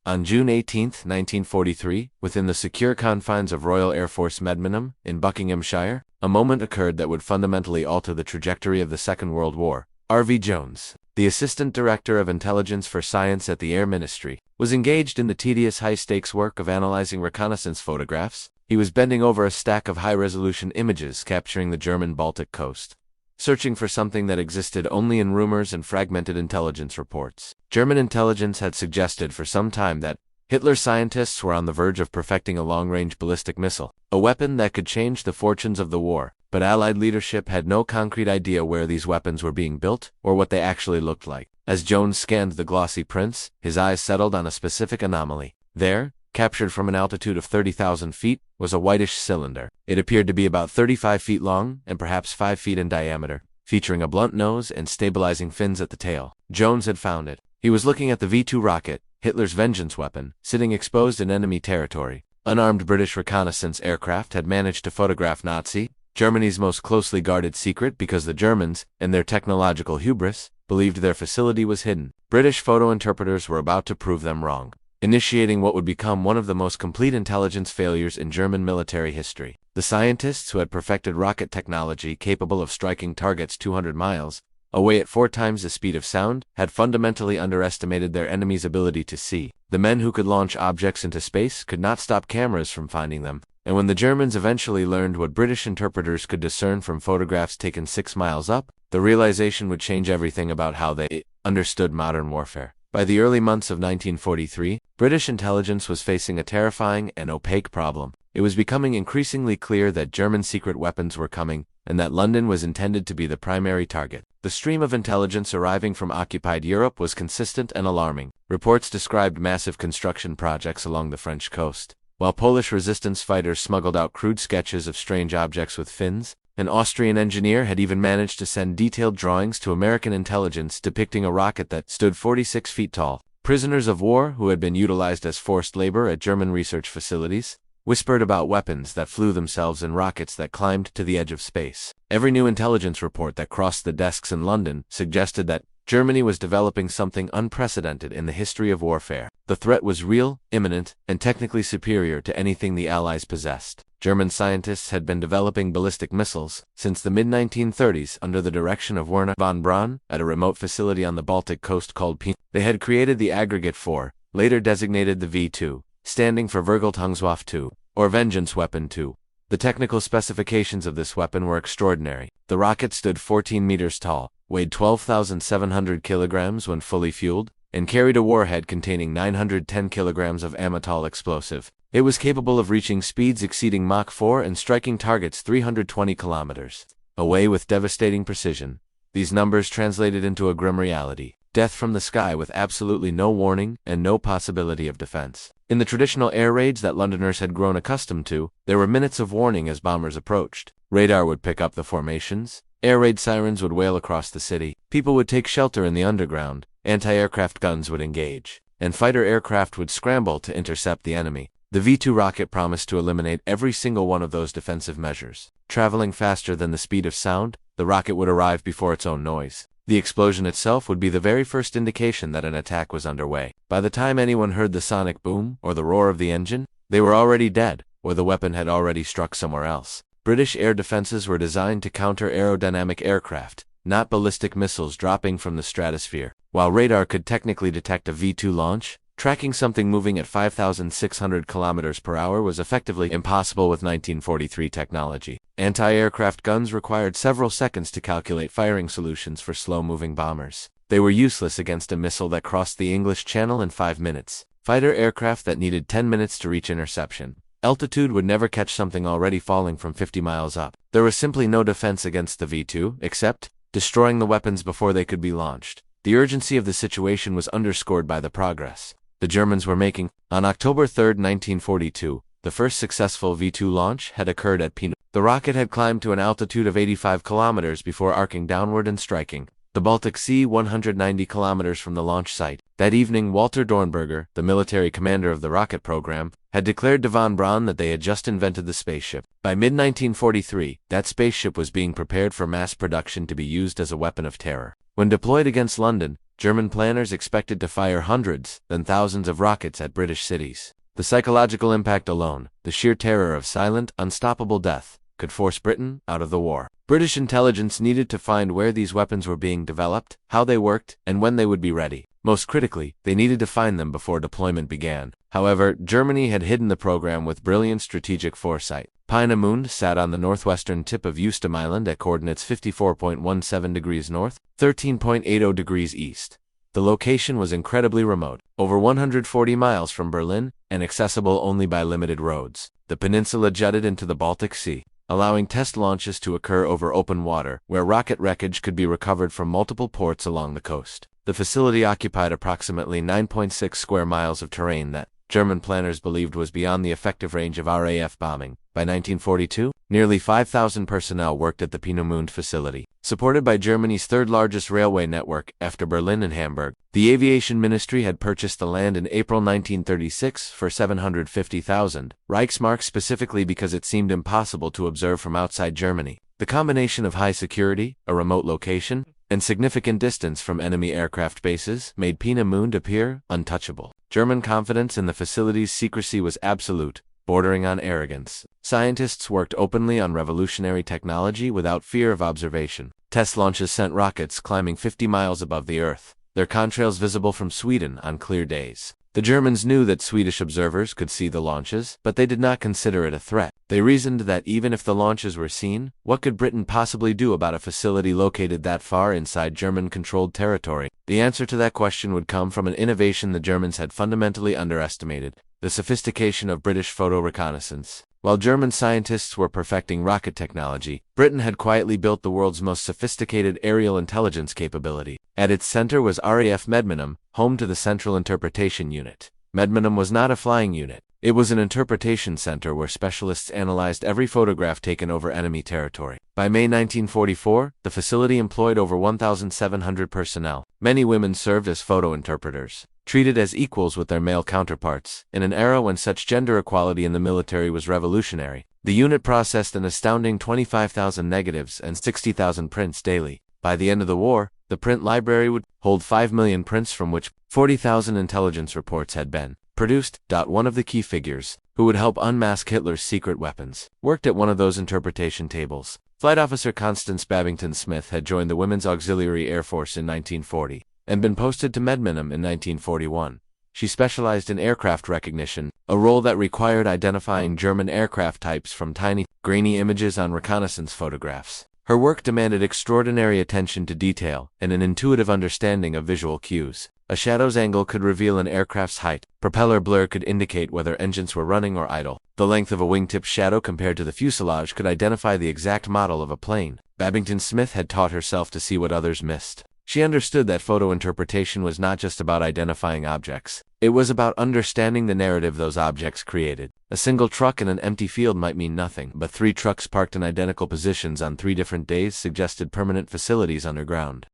On June 18, 1943, within the secure confines of Royal Air Force Peenemünde, in Buckinghamshire, a moment occurred that would fundamentally alter the trajectory of the Second World War. R.V. Jones, the Assistant Director of Intelligence for Science at the Air Ministry, was engaged in the tedious high-stakes work of analyzing reconnaissance photographs. He was bending over a stack of high-resolution images capturing the German Baltic coast, searching for something that existed only in rumors and fragmented intelligence reports. German intelligence had suggested for some time that Hitler's scientists were on the verge of perfecting a long-range ballistic missile, a weapon that could change the fortunes of the war, but Allied leadership had no concrete idea where these weapons were being built or what they actually looked like. As Jones scanned the glossy prints, his eyes settled on a specific anomaly. There, captured from an altitude of 30,000 feet, was a whitish cylinder. It appeared to be about 35 feet long and perhaps 5 feet in diameter, featuring a blunt nose and stabilizing fins at the tail. Jones had found it. He was looking at the V-2 rocket, Hitler's vengeance weapon, sitting exposed in enemy territory. Unarmed British reconnaissance aircraft had managed to photograph Nazi Germany's most closely guarded secret because the Germans, in their technological hubris, believed their facility was hidden. British photo interpreters were about to prove them wrong, initiating what would become one of the most complete intelligence failures in German military history. The scientists who had perfected rocket technology capable of striking targets 200 miles away at 4 times the speed of sound had fundamentally underestimated their enemy's ability to see. The men who could launch objects into space could not stop cameras from finding them, and when the Germans eventually learned what British interpreters could discern from photographs taken 6 miles up, the realization would change everything about how they understood modern warfare. By the early months of 1943, British intelligence was facing a terrifying and opaque problem. It was becoming increasingly clear that German secret weapons were coming, and that London was intended to be the primary target. The stream of intelligence arriving from occupied Europe was consistent and alarming. Reports described massive construction projects along the French coast, while Polish resistance fighters smuggled out crude sketches of strange objects with fins. An Austrian engineer had even managed to send detailed drawings to American intelligence depicting a rocket that stood 46 feet tall. Prisoners of war, who had been utilized as forced labor at German research facilities, whispered about weapons that flew themselves and rockets that climbed to the edge of space. Every new intelligence report that crossed the desks in London suggested that Germany was developing something unprecedented in the history of warfare. The threat was real, imminent, and technically superior to anything the Allies possessed. German scientists had been developing ballistic missiles since the mid-1930s under the direction of Wernher von Braun at a remote facility on the Baltic coast called Peenemünde. They had created the Aggregate 4, later designated the V-2, standing for Vergeltungswaffe 2, or Vengeance Weapon 2. The technical specifications of this weapon were extraordinary. The rocket stood 14 meters tall, weighed 12,700 kilograms when fully fueled, and carried a warhead containing 910 kilograms of amytal explosive. It was capable of reaching speeds exceeding Mach 4 and striking targets 320 kilometers away with devastating precision. These numbers translated into a grim reality: death from the sky with absolutely no warning and no possibility of defense. In the traditional air raids that Londoners had grown accustomed to, there were minutes of warning as bombers approached. Radar would pick up the formations, air raid sirens would wail across the city, people would take shelter in the underground, anti-aircraft guns would engage, and fighter aircraft would scramble to intercept the enemy. The V-2 rocket promised to eliminate every single one of those defensive measures. Traveling faster than the speed of sound, the rocket would arrive before its own noise. The explosion itself would be the very first indication that an attack was underway. By the time anyone heard the sonic boom or the roar of the engine, they were already dead, or the weapon had already struck somewhere else. British air defenses were designed to counter aerodynamic aircraft, not ballistic missiles dropping from the stratosphere. While radar could technically detect a V-2 launch, tracking something moving at 5,600 kilometers per hour was effectively impossible with 1943 technology. Anti-aircraft guns required several seconds to calculate firing solutions for slow-moving bombers. They were useless against a missile that crossed the English Channel in 5 minutes. Fighter aircraft that needed 10 minutes to reach interception. Altitude would never catch something already falling from 50 miles up. There was simply no defense against the V-2, except destroying the weapons before they could be launched. The urgency of the situation was underscored by the progress the Germans were making. On October 3, 1942, the first successful V-2 launch had occurred at Peenemünde. The rocket had climbed to an altitude of 85 kilometers before arcing downward and striking the Baltic Sea 190 kilometers from the launch site. That evening, Walter Dornberger, the military commander of the rocket program, had declared to von Braun that they had just invented the spaceship. By mid-1943, that spaceship was being prepared for mass production to be used as a weapon of terror. When deployed against London, German planners expected to fire hundreds, then thousands of rockets at British cities. The psychological impact alone, the sheer terror of silent, unstoppable death, could force Britain out of the war. British intelligence needed to find where these weapons were being developed, how they worked, and when they would be ready. Most critically, they needed to find them before deployment began. However, Germany had hidden the program with brilliant strategic foresight. Peenemünde sat on the northwestern tip of Eustom Island at coordinates 54.17 degrees north, 13.80 degrees east. The location was incredibly remote, over 140 miles from Berlin, and accessible only by limited roads. The peninsula jutted into the Baltic Sea, allowing test launches to occur over open water, where rocket wreckage could be recovered from multiple ports along the coast. The facility occupied approximately 9.6 square miles of terrain that German planners believed was beyond the effective range of RAF bombing. By 1942, nearly 5,000 personnel worked at the Peenemünde facility. Supported by Germany's third-largest railway network after Berlin and Hamburg, the Aviation Ministry had purchased the land in April 1936 for 750,000 Reichsmark, specifically because it seemed impossible to observe from outside Germany. The combination of high security, a remote location, and significant distance from enemy aircraft bases made Peenemünde appear untouchable. German confidence in the facility's secrecy was absolute, bordering on arrogance. Scientists worked openly on revolutionary technology without fear of observation. Test launches sent rockets climbing 50 miles above the Earth, their contrails visible from Sweden on clear days. The Germans knew that Swedish observers could see the launches, but they did not consider it a threat. They reasoned that even if the launches were seen, what could Britain possibly do about a facility located that far inside German-controlled territory? The answer to that question would come from an innovation the Germans had fundamentally underestimated: the sophistication of British photo reconnaissance. While German scientists were perfecting rocket technology, Britain had quietly built the world's most sophisticated aerial intelligence capability. At its center was RAF Medmenham, home to the Central Interpretation Unit. Medmenham was not a flying unit. It was an interpretation center where specialists analyzed every photograph taken over enemy territory. By May 1944, the facility employed over 1,700 personnel. Many women served as photo interpreters, treated as equals with their male counterparts. In an era when such gender equality in the military was revolutionary, the unit processed an astounding 25,000 negatives and 60,000 prints daily. By the end of the war, the print library would hold 5 million prints, from which 40,000 intelligence reports had been produced. One of the key figures, who would help unmask Hitler's secret weapons, worked at one of those interpretation tables. Flight Officer Constance Babington Smith had joined the Women's Auxiliary Air Force in 1940 and been posted to Medmenham in 1941. She specialized in aircraft recognition, a role that required identifying German aircraft types from tiny, grainy images on reconnaissance photographs. Her work demanded extraordinary attention to detail and an intuitive understanding of visual cues. A shadow's angle could reveal an aircraft's height. Propeller blur could indicate whether engines were running or idle. The length of a wingtip's shadow compared to the fuselage could identify the exact model of a plane. Babington Smith had taught herself to see what others missed. She understood that photo interpretation was not just about identifying objects. It was about understanding the narrative those objects created. A single truck in an empty field might mean nothing, but 3 trucks parked in identical positions on 3 different days suggested permanent facilities underground.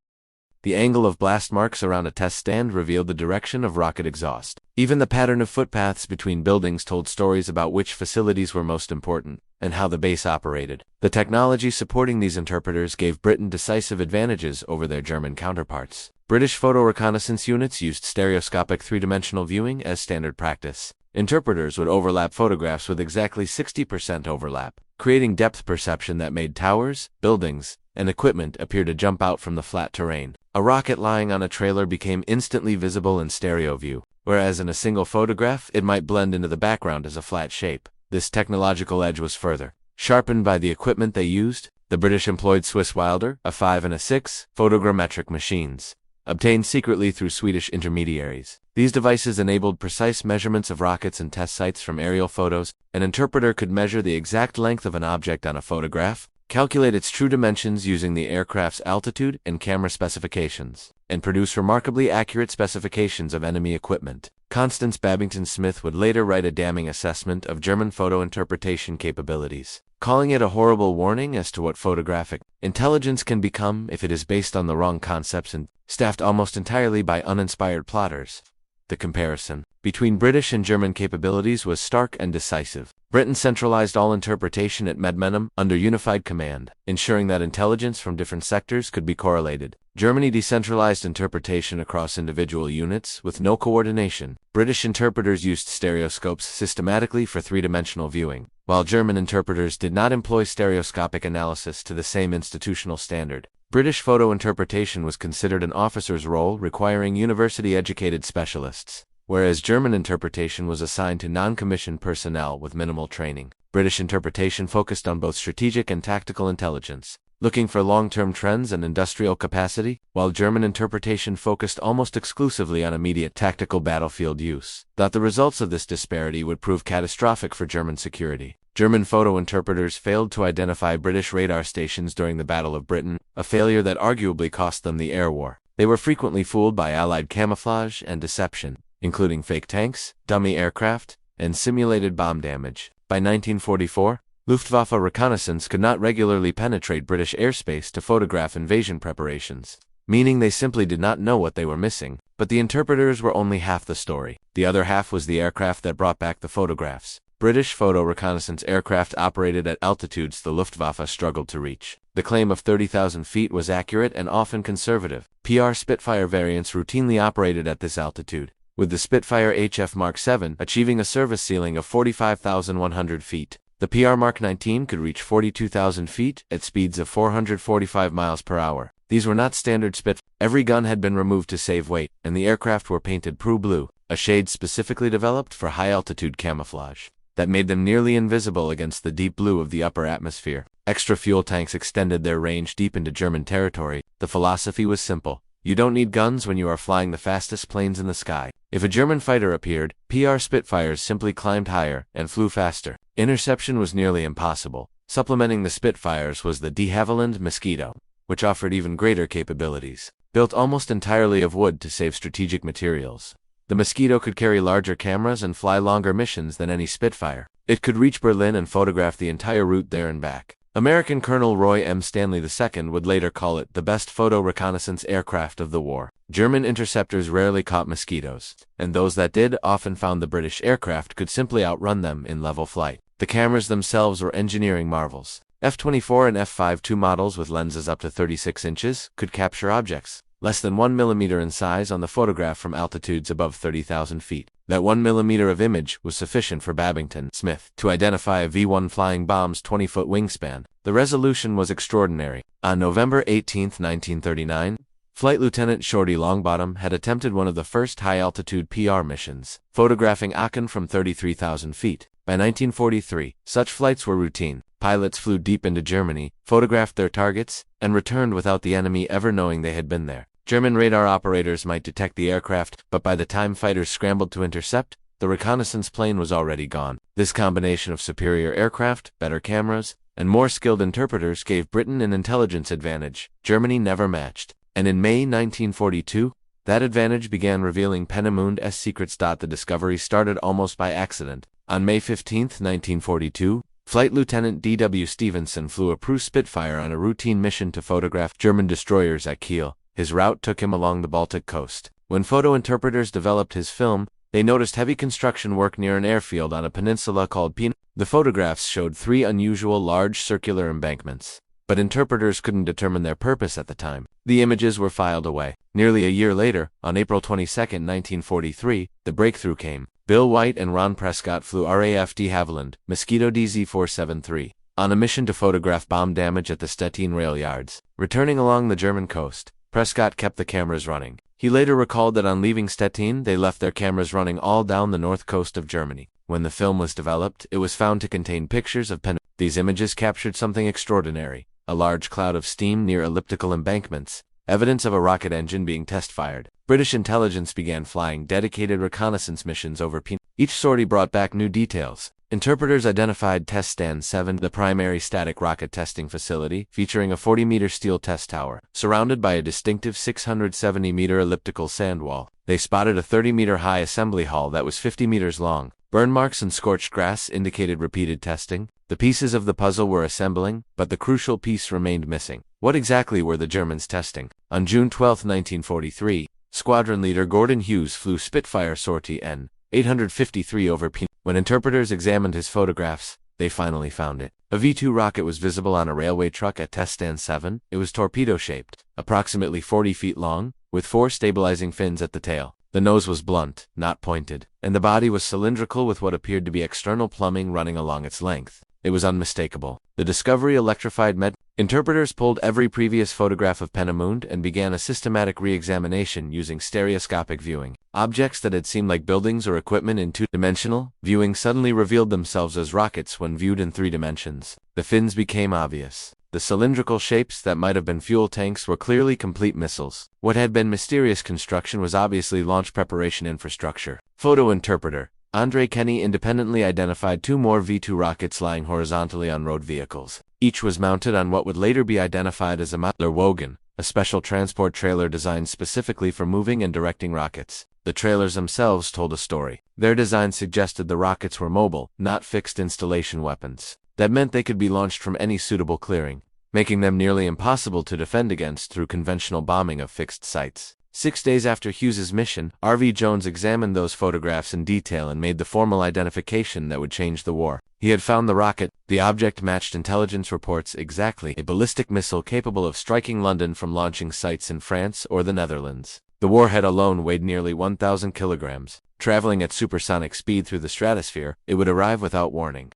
The angle of blast marks around a test stand revealed the direction of rocket exhaust. Even the pattern of footpaths between buildings told stories about which facilities were most important and how the base operated. The technology supporting these interpreters gave Britain decisive advantages over their German counterparts. British photo reconnaissance units used stereoscopic 3-dimensional viewing as standard practice. Interpreters would overlap photographs with exactly 60% overlap, creating depth perception that made towers, buildings, and equipment appear to jump out from the flat terrain. A rocket lying on a trailer became instantly visible in stereo view, whereas in a single photograph it might blend into the background as a flat shape. This technological edge was further sharpened by the equipment they used. The British employed Swiss Wilder, a 5 and a 6, photogrammetric machines, obtained secretly through Swedish intermediaries. These devices enabled precise measurements of rockets and test sites from aerial photos. An interpreter could measure the exact length of an object on a photograph, calculate its true dimensions using the aircraft's altitude and camera specifications, and produce remarkably accurate specifications of enemy equipment. Constance Babington Smith would later write a damning assessment of German photo interpretation capabilities, calling it a horrible warning as to what photographic intelligence can become if it is based on the wrong concepts and staffed almost entirely by uninspired plotters. The comparison between British and German capabilities was stark and decisive. Britain centralized all interpretation at Medmenham under unified command, ensuring that intelligence from different sectors could be correlated. Germany decentralized interpretation across individual units with no coordination. British interpreters used stereoscopes systematically for three-dimensional viewing, while German interpreters did not employ stereoscopic analysis to the same institutional standard. British photo interpretation was considered an officer's role requiring university-educated specialists, whereas German interpretation was assigned to non-commissioned personnel with minimal training. British interpretation focused on both strategic and tactical intelligence, looking for long-term trends and industrial capacity, while German interpretation focused almost exclusively on immediate tactical battlefield use. Thought the results of this disparity would prove catastrophic for German security. German photo interpreters failed to identify British radar stations during the Battle of Britain, a failure that arguably cost them the air war. They were frequently fooled by Allied camouflage and deception, including fake tanks, dummy aircraft, and simulated bomb damage. By 1944, Luftwaffe reconnaissance could not regularly penetrate British airspace to photograph invasion preparations, meaning they simply did not know what they were missing. But the interpreters were only half the story. The other half was the aircraft that brought back the photographs. British photo reconnaissance aircraft operated at altitudes the Luftwaffe struggled to reach. The claim of 30,000 feet was accurate and often conservative. PR Spitfire variants routinely operated at this altitude, with the Spitfire HF Mark 7 achieving a service ceiling of 45,100 feet. The PR Mark 19 could reach 42,000 feet at speeds of 445 miles per hour. These were not standard Spitfires. Every gun had been removed to save weight, and the aircraft were painted Prue blue, a shade specifically developed for high-altitude camouflage that made them nearly invisible against the deep blue of the upper atmosphere. Extra fuel tanks extended their range deep into German territory. The philosophy was simple. You don't need guns when you are flying the fastest planes in the sky. If a German fighter appeared, PR Spitfires simply climbed higher and flew faster. Interception was nearly impossible. Supplementing the Spitfires was the de Havilland Mosquito, which offered even greater capabilities. Built almost entirely of wood to save strategic materials, the Mosquito could carry larger cameras and fly longer missions than any Spitfire. It could reach Berlin and photograph the entire route there and back. American Colonel Roy M. Stanley II would later call it the best photo reconnaissance aircraft of the war. German interceptors rarely caught Mosquitoes, and those that did often found the British aircraft could simply outrun them in level flight. The cameras themselves were engineering marvels. F-24 and F-52 models with lenses up to 36 inches could capture objects less than 1 millimeter in size on the photograph from altitudes above 30,000 feet. That 1 millimeter of image was sufficient for Babington Smith to identify a V-1 flying bomb's 20-foot wingspan. The resolution was extraordinary. On November 18, 1939, Flight Lieutenant Shorty Longbottom had attempted one of the first high-altitude PR missions, photographing Aachen from 33,000 feet. By 1943, such flights were routine. Pilots flew deep into Germany, photographed their targets, and returned without the enemy ever knowing they had been there. German radar operators might detect the aircraft, but by the time fighters scrambled to intercept, the reconnaissance plane was already gone. This combination of superior aircraft, better cameras, and more skilled interpreters gave Britain an intelligence advantage Germany never matched. And in May 1942, that advantage began revealing Peenemunde's secrets. The discovery started almost by accident. On May 15, 1942, Flight Lieutenant D.W. Stevenson flew a Prue Spitfire on a routine mission to photograph German destroyers at Kiel. His route took him along the Baltic coast. When photo interpreters developed his film, they noticed heavy construction work near an airfield on a peninsula called Peenemünde. The photographs showed 3 unusual large circular embankments, but interpreters couldn't determine their purpose at the time. The images were filed away. Nearly a year later, on April 22, 1943, the breakthrough came. Bill White and Ron Prescott flew RAF de Havilland Mosquito DZ-473 on a mission to photograph bomb damage at the Stettin rail yards. Returning along the German coast, Prescott kept the cameras running. He later recalled that on leaving Stettin, they left their cameras running all down the north coast of Germany. When the film was developed, it was found to contain pictures of Peenemünde. These images captured something extraordinary: a large cloud of steam near elliptical embankments, evidence of a rocket engine being test-fired. British intelligence began flying dedicated reconnaissance missions over Peenemünde. Each sortie brought back new details. Interpreters identified Test Stand 7, the primary static rocket testing facility, featuring a 40-meter steel test tower, surrounded by a distinctive 670-meter elliptical sand wall. They spotted a 30-meter high assembly hall that was 50 meters long. Burn marks and scorched grass indicated repeated testing. The pieces of the puzzle were assembling, but the crucial piece remained missing. What exactly were the Germans testing? On June 12, 1943, Squadron leader Gordon Hughes flew Spitfire Sortie N. 853 over Peenemünde. When interpreters examined his photographs, they finally found it. A V-2 rocket was visible on a railway truck at Test Stand 7. It was torpedo-shaped, approximately 40 feet long, with 4 stabilizing fins at the tail. The nose was blunt, not pointed, and the body was cylindrical with what appeared to be external plumbing running along its length. It was unmistakable. The discovery electrified interpreters pulled every previous photograph of Peenemünde and began a systematic re-examination using stereoscopic viewing. Objects that had seemed like buildings or equipment in two-dimensional viewing suddenly revealed themselves as rockets when viewed in 3 dimensions. The fins became obvious. The cylindrical shapes that might have been fuel tanks were clearly complete missiles. What had been mysterious construction was obviously launch preparation infrastructure. Photo interpreter Andre Kenny independently identified 2 more V-2 rockets lying horizontally on road vehicles. Each was mounted on what would later be identified as a Wogen, a special transport trailer designed specifically for moving and directing rockets. The trailers themselves told a story. Their design suggested the rockets were mobile, not fixed installation weapons. That meant they could be launched from any suitable clearing, making them nearly impossible to defend against through conventional bombing of fixed sites. 6 days after Hughes's mission, R.V. Jones examined those photographs in detail and made the formal identification that would change the war. He had found the rocket. The object matched intelligence reports exactly: a ballistic missile capable of striking London from launching sites in France or the Netherlands. The warhead alone weighed nearly 1,000 kilograms. Traveling at supersonic speed through the stratosphere, it would arrive without warning.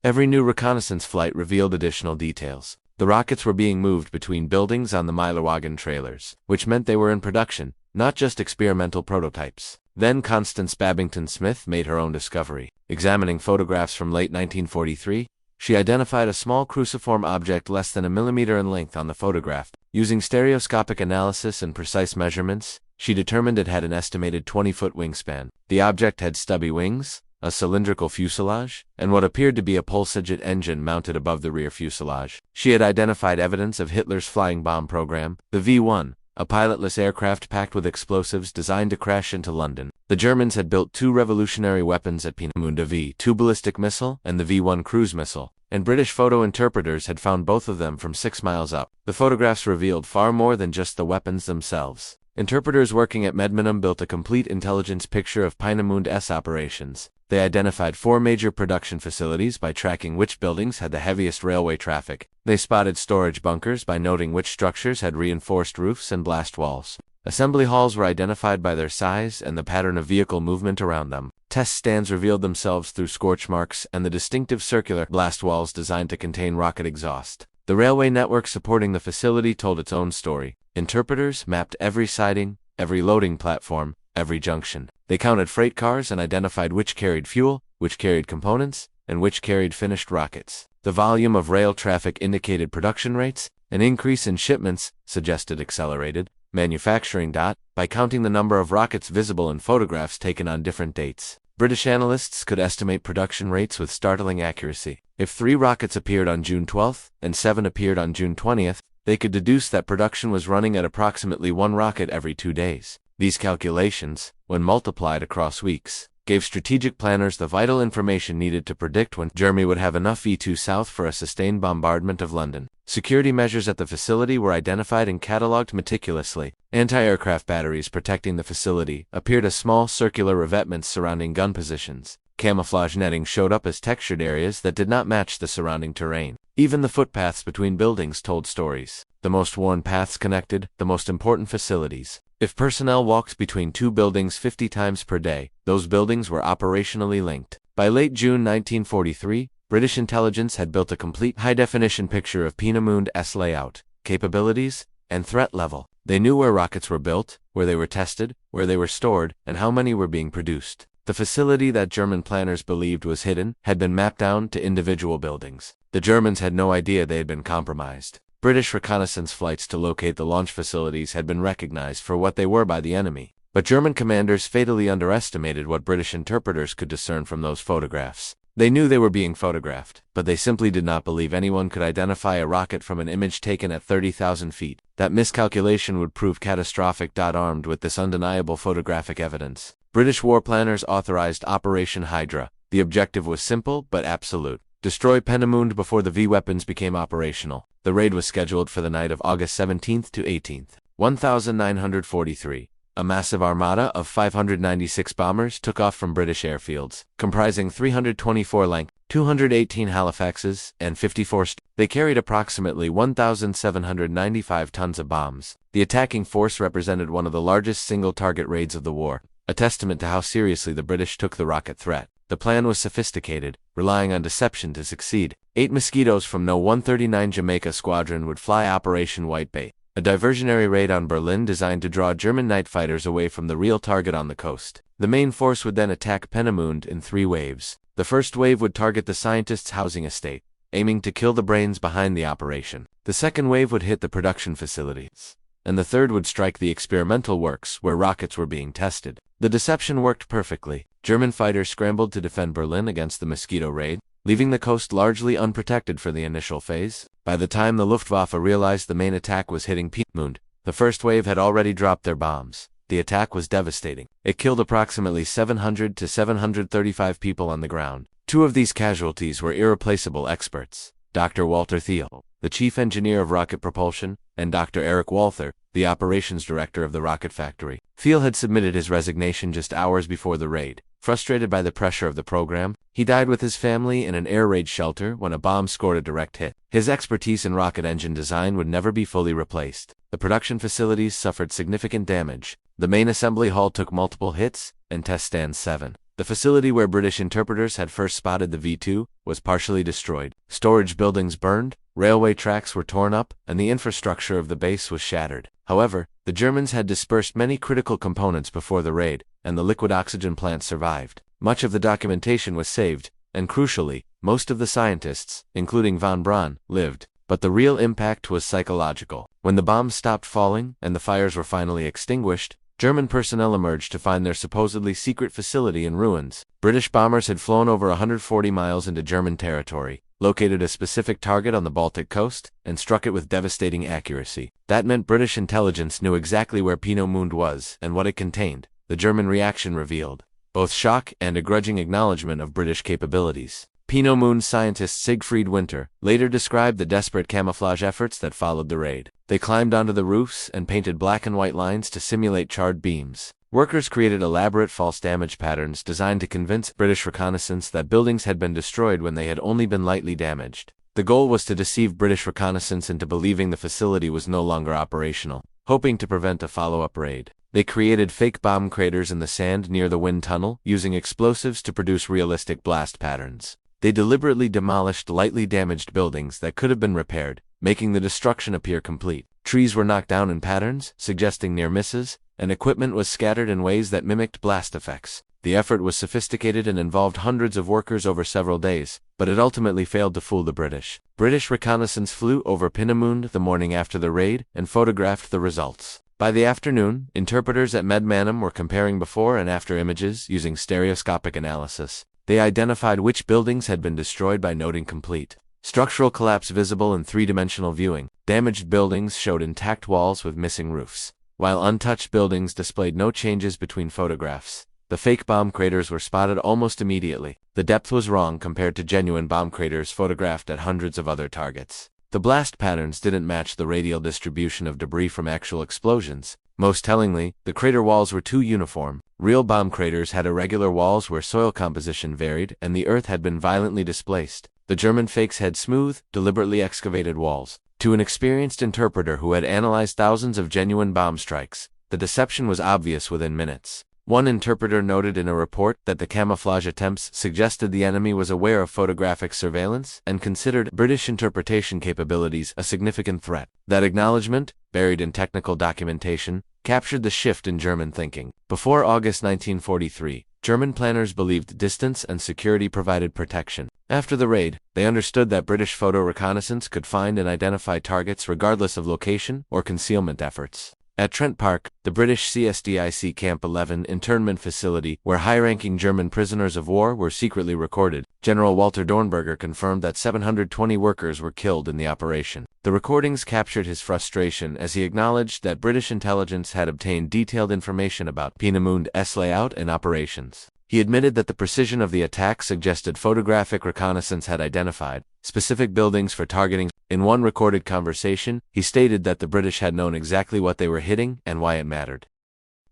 Every new reconnaissance flight revealed additional details. The rockets were being moved between buildings on the Wagen trailers, which meant they were in production, not just experimental prototypes. Then Constance Babington Smith made her own discovery. Examining photographs from late 1943, she identified a small cruciform object less than a millimeter in length on the photograph. Using stereoscopic analysis and precise measurements, she determined it had an estimated 20-foot wingspan. The object had stubby wings, a cylindrical fuselage, and what appeared to be a pulse-jet engine mounted above the rear fuselage. She had identified evidence of Hitler's flying bomb program, the V-1, a pilotless aircraft packed with explosives designed to crash into London. The Germans had built 2 revolutionary weapons at Peenemünde, the V-2 ballistic missile and the V-1 cruise missile, and British photo interpreters had found both of them from 6 miles up. The photographs revealed far more than just the weapons themselves. Interpreters working at Peenemünde built a complete intelligence picture of Peenemunde's operations. They identified 4 major production facilities by tracking which buildings had the heaviest railway traffic. They spotted storage bunkers by noting which structures had reinforced roofs and blast walls. Assembly halls were identified by their size and the pattern of vehicle movement around them. Test stands revealed themselves through scorch marks and the distinctive circular blast walls designed to contain rocket exhaust. The railway network supporting the facility told its own story. Interpreters mapped every siding, every loading platform, every junction. They counted freight cars and identified which carried fuel, which carried components, and which carried finished rockets. The volume of rail traffic indicated production rates. An increase in shipments suggested accelerated manufacturing. By counting the number of rockets visible in photographs taken on different dates, British analysts could estimate production rates with startling accuracy. If 3 rockets appeared on June 12th and 7 appeared on June 20th, they could deduce that production was running at approximately 1 rocket every 2 days. These calculations, when multiplied across weeks, gave strategic planners the vital information needed to predict when Germany would have enough V-2 south for a sustained bombardment of London. Security measures at the facility were identified and catalogued meticulously. Anti-aircraft batteries protecting the facility appeared as small circular revetments surrounding gun positions. Camouflage netting showed up as textured areas that did not match the surrounding terrain. Even the footpaths between buildings told stories. The most worn paths connected the most important facilities. If personnel walked between 2 buildings 50 times per day, those buildings were operationally linked. By late June 1943, British intelligence had built a complete high-definition picture of Peenemunde's layout, capabilities, and threat level. They knew where rockets were built, where they were tested, where they were stored, and how many were being produced. The facility that German planners believed was hidden had been mapped down to individual buildings. The Germans had no idea they had been compromised. British reconnaissance flights to locate the launch facilities had been recognized for what they were by the enemy. But German commanders fatally underestimated what British interpreters could discern from those photographs. They knew they were being photographed, but they simply did not believe anyone could identify a rocket from an image taken at 30,000 feet. That miscalculation would prove catastrophic. Armed with this undeniable photographic evidence, British war planners authorized Operation Hydra. The objective was simple but absolute: destroy Peenemünde before the V-weapons became operational. The raid was scheduled for the night of August 17th to 18th, 1943. A massive armada of 596 bombers took off from British airfields, comprising 324 Lank, 218 Halifaxes, and 54 They carried approximately 1,795 tons of bombs. The attacking force represented one of the largest single-target raids of the war, a testament to how seriously the British took the rocket threat. The plan was sophisticated, relying on deception to succeed. 8 Mosquitoes from No. 139 Jamaica Squadron would fly Operation Whitebait, a diversionary raid on Berlin designed to draw German night fighters away from the real target on the coast. The main force would then attack Peenemünde in 3 waves. The first wave would target the scientists' housing estate, aiming to kill the brains behind the operation. The second wave would hit the production facilities, and the third would strike the experimental works where rockets were being tested. The deception worked perfectly. German fighters scrambled to defend Berlin against the Mosquito raid, leaving the coast largely unprotected for the initial phase. By the time the Luftwaffe realized the main attack was hitting Peenemünde, the first wave had already dropped their bombs. The attack was devastating. It killed approximately 700 to 735 people on the ground. 2 of these casualties were irreplaceable experts: Dr. Walter Thiel, the chief engineer of rocket propulsion, and Dr. Eric Walther, the operations director of the rocket factory. Thiel had submitted his resignation just hours before the raid. Frustrated by the pressure of the program, he died with his family in an air raid shelter when a bomb scored a direct hit. His expertise in rocket engine design would never be fully replaced. The production facilities suffered significant damage. The main assembly hall took multiple hits, and test stand 7. The facility where British interpreters had first spotted the V2 was partially destroyed. Storage buildings burned, railway tracks were torn up, and the infrastructure of the base was shattered. However, the Germans had dispersed many critical components before the raid, and the liquid oxygen plant survived. Much of the documentation was saved, and crucially, most of the scientists, including von Braun, lived. But the real impact was psychological. When the bombs stopped falling and the fires were finally extinguished, German personnel emerged to find their supposedly secret facility in ruins. British bombers had flown over 140 miles into German territory, located a specific target on the Baltic coast, and struck it with devastating accuracy. That meant British intelligence knew exactly where Peenemünde was and what it contained. The German reaction revealed both shock and a grudging acknowledgement of British capabilities. Peenemünde scientist Siegfried Winter later described the desperate camouflage efforts that followed the raid. They climbed onto the roofs and painted black and white lines to simulate charred beams. Workers created elaborate false damage patterns designed to convince British reconnaissance that buildings had been destroyed when they had only been lightly damaged. The goal was to deceive British reconnaissance into believing the facility was no longer operational, hoping to prevent a follow-up raid. They created fake bomb craters in the sand near the wind tunnel, using explosives to produce realistic blast patterns. They deliberately demolished lightly damaged buildings that could have been repaired, making the destruction appear complete. Trees were knocked down in patterns, suggesting near misses, and equipment was scattered in ways that mimicked blast effects. The effort was sophisticated and involved hundreds of workers over several days, but it ultimately failed to fool the British. British reconnaissance flew over Peenemünde the morning after the raid and photographed the results. By the afternoon, interpreters at Medmanum were comparing before and after images using stereoscopic analysis. They identified which buildings had been destroyed by noting complete structural collapse visible in 3-dimensional viewing. Damaged buildings showed intact walls with missing roofs, while untouched buildings displayed no changes between photographs. The fake bomb craters were spotted almost immediately. The depth was wrong compared to genuine bomb craters photographed at hundreds of other targets. The blast patterns didn't match the radial distribution of debris from actual explosions. Most tellingly, the crater walls were too uniform. Real bomb craters had irregular walls where soil composition varied and the earth had been violently displaced. The German fakes had smooth, deliberately excavated walls. To an experienced interpreter who had analyzed thousands of genuine bomb strikes, the deception was obvious within minutes. One interpreter noted in a report that the camouflage attempts suggested the enemy was aware of photographic surveillance and considered British interpretation capabilities a significant threat. That acknowledgement, buried in technical documentation, captured the shift in German thinking. Before August 1943, German planners believed distance and security provided protection. After the raid, they understood that British photo reconnaissance could find and identify targets regardless of location or concealment efforts. At Trent Park, the British CSDIC Camp 11 internment facility, where high-ranking German prisoners of war were secretly recorded, General Walter Dornberger confirmed that 720 workers were killed in the operation. The recordings captured his frustration as he acknowledged that British intelligence had obtained detailed information about Peenemünde's layout and operations. He admitted that the precision of the attack suggested photographic reconnaissance had identified specific buildings for targeting. In one recorded conversation, he stated that the British had known exactly what they were hitting and why it mattered.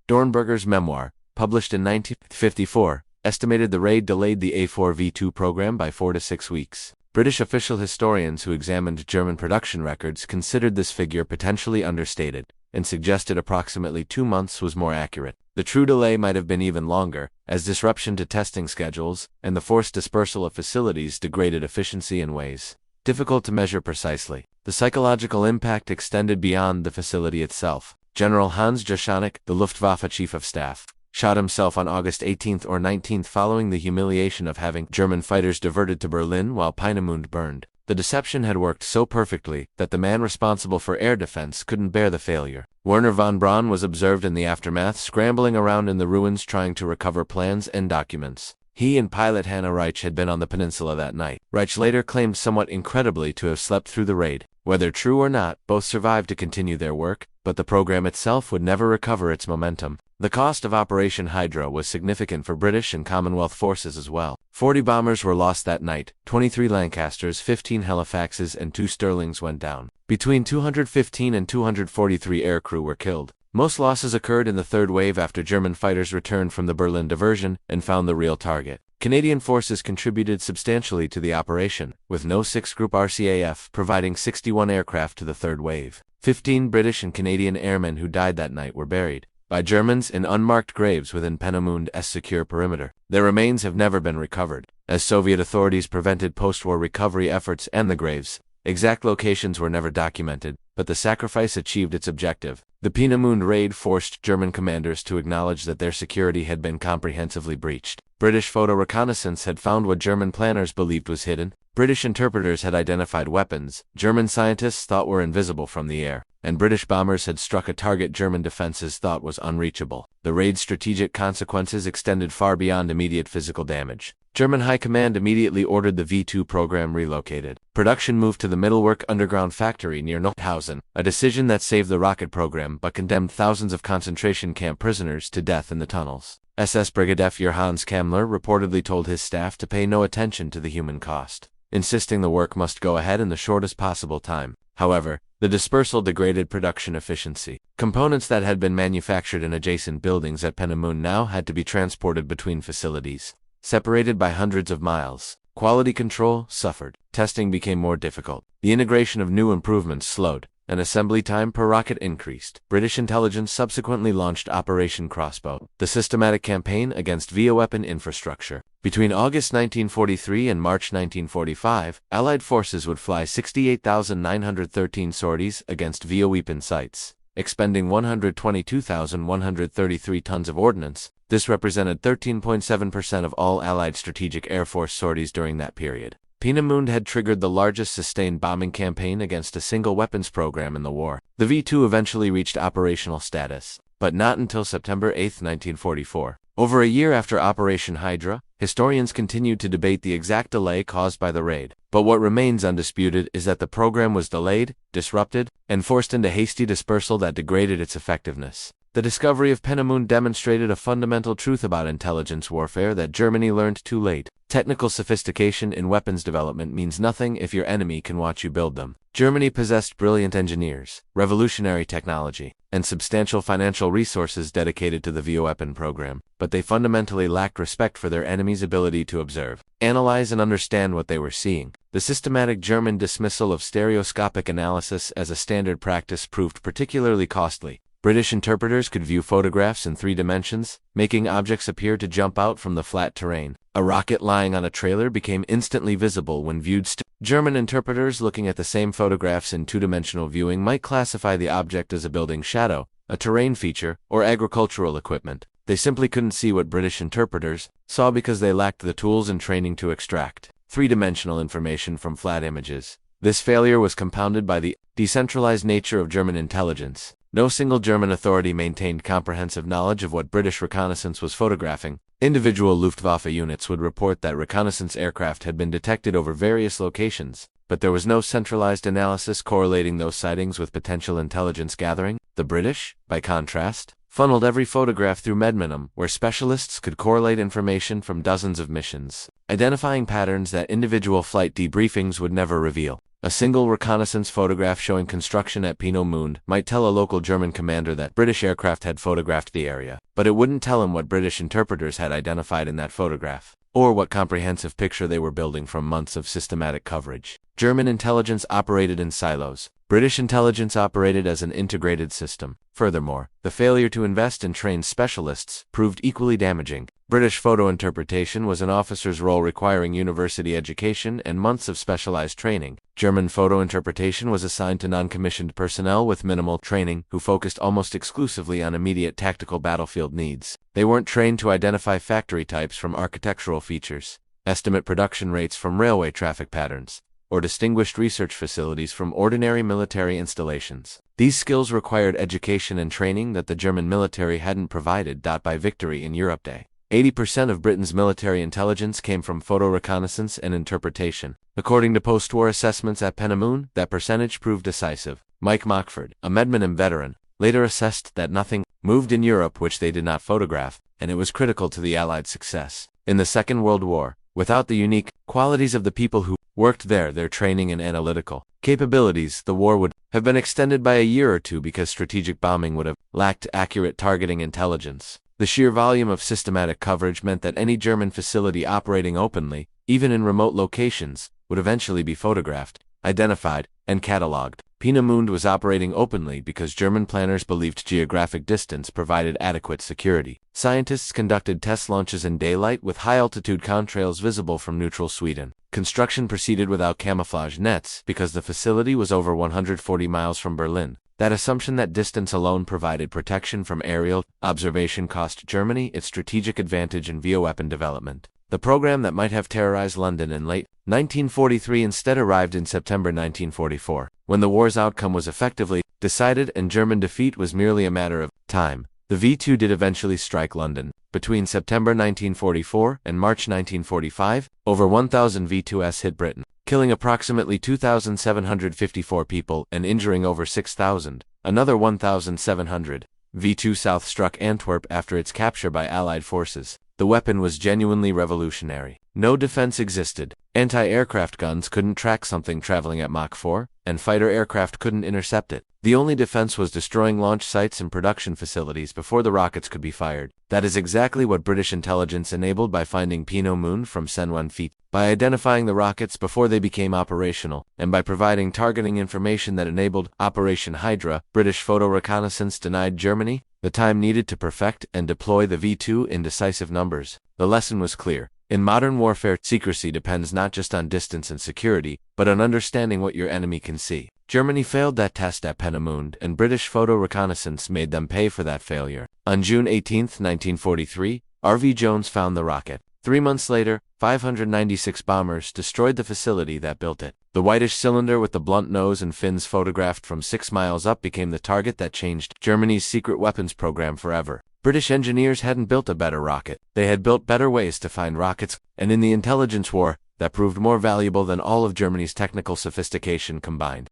Dornberger's memoir, published in 1954, estimated the raid delayed the A4V2 program by 4 to 6 weeks. British official historians who examined German production records considered this figure potentially understated, and suggested approximately 2 months was more accurate. The true delay might have been even longer, as disruption to testing schedules and the forced dispersal of facilities degraded efficiency in ways difficult to measure precisely. The psychological impact extended beyond the facility itself. General Hans Jaschannek, the Luftwaffe Chief of Staff, shot himself on August 18 or 19 following the humiliation of having German fighters diverted to Berlin while Peenemünde burned. The deception had worked so perfectly that the man responsible for air defense couldn't bear the failure. Werner von Braun was observed in the aftermath scrambling around in the ruins trying to recover plans and documents. He and pilot Hannah Reich had been on the peninsula that night. Reich later claimed somewhat incredibly to have slept through the raid. Whether true or not, both survived to continue their work, but the program itself would never recover its momentum. The cost of Operation Hydra was significant for British and Commonwealth forces as well. 40 bombers were lost that night, 23 Lancasters, 15 Halifaxes and 2 Stirlings went down. Between 215 and 243 aircrew were killed. Most losses occurred in the third wave after German fighters returned from the Berlin diversion and found the real target. Canadian forces contributed substantially to the operation, with No. 6 Group RCAF providing 61 aircraft to the third wave. 15 British and Canadian airmen who died that night were buried by Germans in unmarked graves within Peenemunde's secure perimeter. Their remains have never been recovered, as Soviet authorities prevented post-war recovery efforts and the graves. Exact locations were never documented, but the sacrifice achieved its objective. The Peenemünde raid forced German commanders to acknowledge that their security had been comprehensively breached. British photo reconnaissance had found what German planners believed was hidden. British interpreters had identified weapons German scientists thought were invisible from the air, and British bombers had struck a target German defenses thought was unreachable. The raid's strategic consequences extended far beyond immediate physical damage. German High Command immediately ordered the V2 program relocated. Production moved to the Mittelwerk underground factory near Nordhausen, a decision that saved the rocket program but condemned thousands of concentration camp prisoners to death in the tunnels. SS Brigadier Hans Kammler reportedly told his staff to pay no attention to the human cost, insisting the work must go ahead in the shortest possible time. However, the dispersal degraded production efficiency. Components that had been manufactured in adjacent buildings at Peenemünde now had to be transported between facilities, separated by hundreds of miles. Quality control suffered. Testing became more difficult. The integration of new improvements slowed, and assembly time per rocket increased. British intelligence subsequently launched Operation Crossbow, the systematic campaign against VO weapon infrastructure. Between August 1943 and March 1945, Allied forces would fly 68,913 sorties against VO weapon sites, expending 122,133 tons of ordnance. This represented 13.7% of all Allied Strategic Air Force sorties during that period. Peenemünde had triggered the largest sustained bombing campaign against a single weapons program in the war. The V2 eventually reached operational status, but not until September 8, 1944. Over a year after Operation Hydra, historians continued to debate the exact delay caused by the raid. But what remains undisputed is that the program was delayed, disrupted, and forced into hasty dispersal that degraded its effectiveness. The discovery of Peenemünde demonstrated a fundamental truth about intelligence warfare that Germany learned too late. Technical sophistication in weapons development means nothing if your enemy can watch you build them. Germany possessed brilliant engineers, revolutionary technology, and substantial financial resources dedicated to the VO weapon program, but they fundamentally lacked respect for their enemy's ability to observe, analyze and understand what they were seeing. The systematic German dismissal of stereoscopic analysis as a standard practice proved particularly costly. British interpreters could view photographs in 3 dimensions, making objects appear to jump out from the flat terrain. A rocket lying on a trailer became instantly visible when viewed. German interpreters looking at the same photographs in 2-dimensional viewing might classify the object as a building shadow, a terrain feature, or agricultural equipment. They simply couldn't see what British interpreters saw because they lacked the tools and training to extract 3-dimensional information from flat images. This failure was compounded by the decentralized nature of German intelligence. No single German authority maintained comprehensive knowledge of what British reconnaissance was photographing. Individual Luftwaffe units would report that reconnaissance aircraft had been detected over various locations, but there was no centralized analysis correlating those sightings with potential intelligence gathering. The British, by contrast, funneled every photograph through Medmenham, where specialists could correlate information from dozens of missions, identifying patterns that individual flight debriefings would never reveal. A single reconnaissance photograph showing construction at Peenemünde might tell a local German commander that British aircraft had photographed the area, but it wouldn't tell him what British interpreters had identified in that photograph, or what comprehensive picture they were building from months of systematic coverage. German intelligence operated in silos. British intelligence operated as an integrated system. Furthermore, the failure to invest and train specialists proved equally damaging. British photo interpretation was an officer's role requiring university education and months of specialized training. German photo interpretation was assigned to non-commissioned personnel with minimal training who focused almost exclusively on immediate tactical battlefield needs. They weren't trained to identify factory types from architectural features, estimate production rates from railway traffic patterns, or distinguished research facilities from ordinary military installations. These skills required education and training that the German military hadn't provided. By victory in Europe Day, 80% of Britain's military intelligence came from photo reconnaissance and interpretation. According to post-war assessments at Peenemünde, that percentage proved decisive. Mike Mockford, a Medmenham veteran, later assessed that nothing moved in Europe which they did not photograph, and it was critical to the Allied success. In the Second World War, without the unique qualities of the people who worked there, their training and analytical capabilities, the war would have been extended by a year or two because strategic bombing would have lacked accurate targeting intelligence. The sheer volume of systematic coverage meant that any German facility operating openly, even in remote locations, would eventually be photographed, identified, and catalogued. Peenemünde was operating openly because German planners believed geographic distance provided adequate security. Scientists conducted test launches in daylight with high-altitude contrails visible from neutral Sweden. Construction proceeded without camouflage nets because the facility was over 140 miles from Berlin. That assumption that distance alone provided protection from aerial observation cost Germany its strategic advantage in bioweapon development. The program that might have terrorized London in late 1943 instead arrived in September 1944, when the war's outcome was effectively decided and German defeat was merely a matter of time. The V-2 did eventually strike London. Between September 1944 and March 1945, over 1,000 V-2s hit Britain, killing approximately 2,754 people and injuring over 6,000. Another 1,700 V-2 South struck Antwerp after its capture by Allied forces. The weapon was genuinely revolutionary. No defense existed. Anti-aircraft guns couldn't track something traveling at Mach 4, and fighter aircraft couldn't intercept it. The only defense was destroying launch sites and production facilities before the rockets could be fired. That is exactly what British intelligence enabled by finding Peenemünde from Senwan feet, by identifying the rockets before they became operational, and by providing targeting information that enabled Operation Hydra. British photo reconnaissance denied Germany the time needed to perfect and deploy the V-2 in decisive numbers. The lesson was clear. In modern warfare, secrecy depends not just on distance and security, but on understanding what your enemy can see. Germany failed that test at Peenemünde, and British photo reconnaissance made them pay for that failure. On June 18, 1943, R.V. Jones found the rocket. 3 months later, 596 bombers destroyed the facility that built it. The whitish cylinder with the blunt nose and fins photographed from 6 miles up became the target that changed Germany's secret weapons program forever. British engineers hadn't built a better rocket. They had built better ways to find rockets, and in the intelligence war, that proved more valuable than all of Germany's technical sophistication combined.